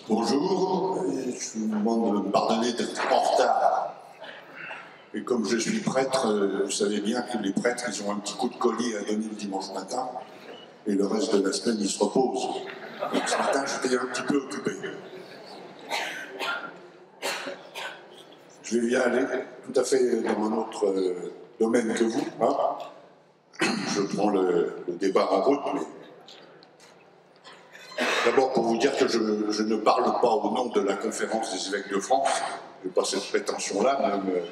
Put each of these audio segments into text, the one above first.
Bonjour, je vous demande de me pardonner d'être en retard. Et comme je suis prêtre, vous savez bien que les prêtres, ils ont un petit coup de collier à donner le dimanche matin, et le reste de la semaine, ils se reposent. Donc ce matin, j'étais un petit peu occupé. Je vais bien aller tout à fait dans un autre domaine que vous. Hein. Je prends le débat en route, mais d'abord pour vous dire que je ne parle pas au nom de la conférence des évêques de France. Je n'ai pas cette prétention-là, même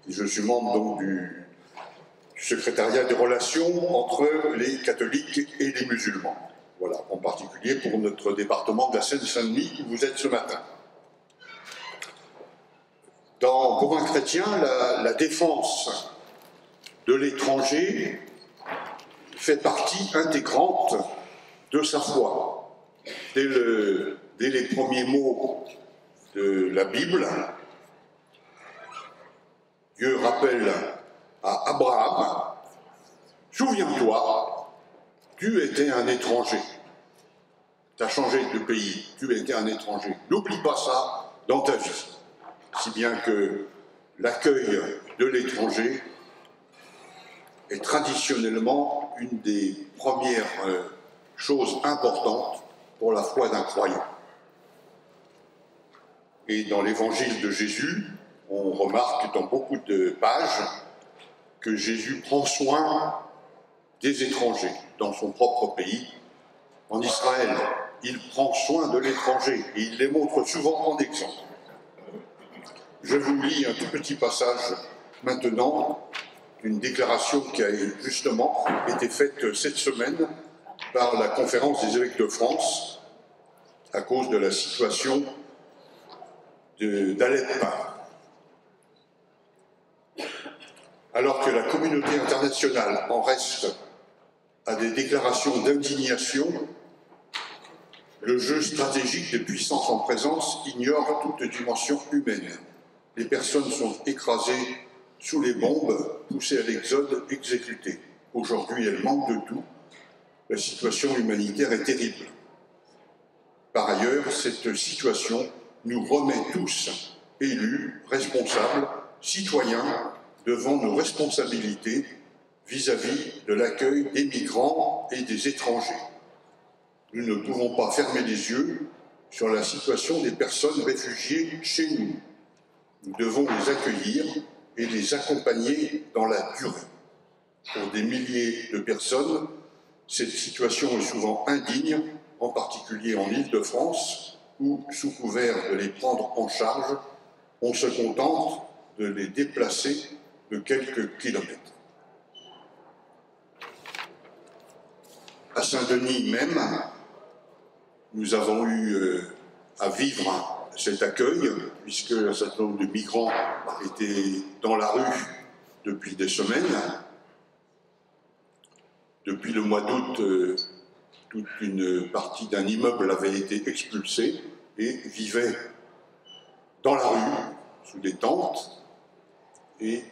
je suis membre donc du secrétariat des relations entre les catholiques et les musulmans. Voilà, en particulier pour notre département de la Seine-Saint-Denis où vous êtes ce matin. Pour un chrétien, la défense de l'étranger fait partie intégrante de sa foi. Dès les premiers mots de la Bible, Dieu rappelle à Abraham, « Souviens-toi, tu étais un étranger. Tu as changé de pays, tu étais un étranger. N'oublie pas ça dans ta vie. » Si bien que l'accueil de l'étranger est traditionnellement une des premières choses importantes pour la foi d'un croyant. Et dans l'évangile de Jésus, on remarque dans beaucoup de pages que Jésus prend soin des étrangers dans son propre pays. En Israël, il prend soin de l'étranger et il les montre souvent en exemple. Je vous lis un tout petit passage maintenant d'une déclaration qui a justement été faite cette semaine par la conférence des évêques de France à cause de la situation d'Alep. Alors que la communauté internationale en reste à des déclarations d'indignation, le jeu stratégique des puissances en présence ignore toute dimension humaine. Les personnes sont écrasées sous les bombes, poussées à l'exode, exécutées. Aujourd'hui, elles manquent de tout. La situation humanitaire est terrible. Par ailleurs, cette situation nous remet tous, élus, responsables, citoyens, devant nos responsabilités vis-à-vis de l'accueil des migrants et des étrangers. Nous ne pouvons pas fermer les yeux sur la situation des personnes réfugiées chez nous. Nous devons les accueillir et les accompagner dans la durée. Pour des milliers de personnes, cette situation est souvent indigne, en particulier en Île-de-France, où, sous couvert de les prendre en charge, on se contente de les déplacer de quelques kilomètres. À Saint-Denis même, nous avons eu à vivre cet accueil, puisque un certain nombre de migrants étaient dans la rue depuis des semaines. Depuis le mois d'août, toute une partie d'un immeuble avait été expulsée et vivait dans la rue, sous des tentes. Et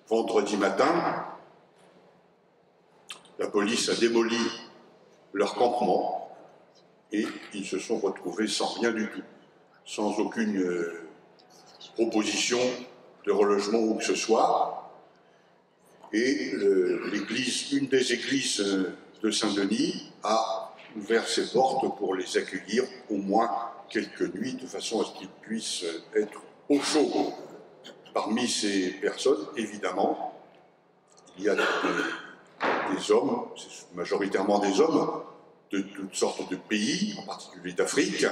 vendredi matin, la police a démoli leur campement et ils se sont retrouvés sans rien du tout, sans aucune proposition de relogement ou que ce soit. Et une des églises de Saint-Denis a ouvert ses portes pour les accueillir au moins quelques nuits, de façon à ce qu'ils puissent être au chaud. Parmi ces personnes, évidemment, il y a des hommes, majoritairement des hommes, de toutes sortes de pays, en particulier d'Afrique,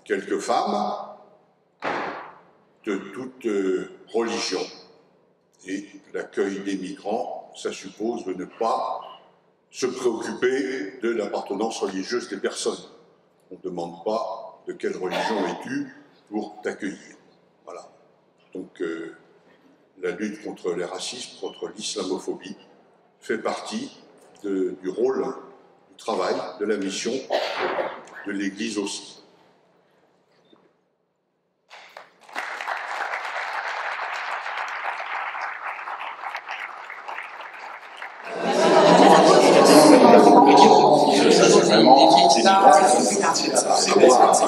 quelques femmes, de toute religion. Et l'accueil des migrants, ça suppose de ne pas se préoccuper de l'appartenance religieuse des personnes. On ne demande pas de quelle religion es-tu pour t'accueillir. Voilà. Donc la lutte contre les racismes, contre l'islamophobie, fait partie du rôle, du travail, de la mission de l'Église aussi. Merci.